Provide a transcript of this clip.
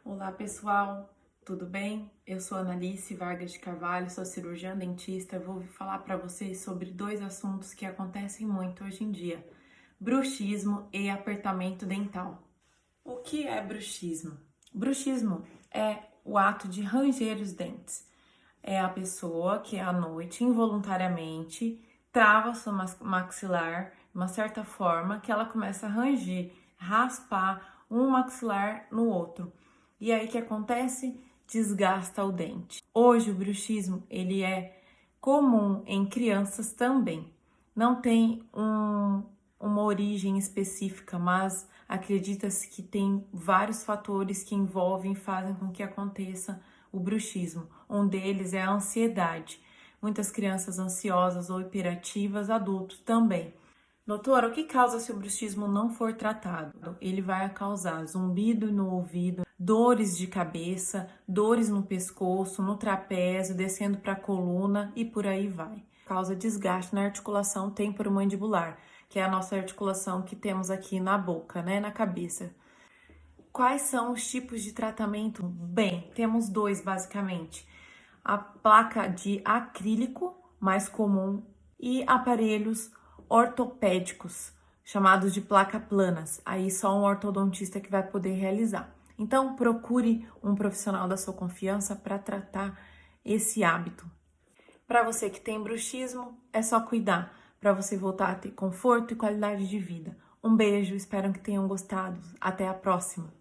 Olá pessoal, tudo bem? Eu sou Analice Vargas de Carvalho, sou cirurgiã dentista. Vou falar para vocês sobre dois assuntos que acontecem muito hoje em dia: bruxismo e apertamento dental. O que é bruxismo? Bruxismo é o ato de ranger os dentes. É a pessoa que à noite, involuntariamente, trava sua maxilar de uma certa forma que ela começa a ranger, raspar um maxilar no outro. E aí o que acontece? Desgasta o dente. Hoje o bruxismo ele é comum em crianças também. Não tem uma origem específica, mas acredita-se que tem vários fatores que envolvem e fazem com que aconteça o bruxismo. Um deles é a ansiedade. Muitas crianças ansiosas ou hiperativas, adultos também. Doutora, o que causa se o bruxismo não for tratado? Ele vai causar zumbido no ouvido, dores de cabeça, dores no pescoço, no trapézio, descendo para a coluna e por aí vai. Causa desgaste na articulação temporomandibular, que é a nossa articulação que temos aqui na boca, né, na cabeça. Quais são os tipos de tratamento? Bem, temos dois basicamente. A placa de acrílico, mais comum, e aparelhos ortopédicos, chamados de placa planas. Aí só um ortodontista que vai poder realizar. Então, procure um profissional da sua confiança para tratar esse hábito. Para você que tem bruxismo, é só cuidar, para você voltar a ter conforto e qualidade de vida. Um beijo, espero que tenham gostado. Até a próxima!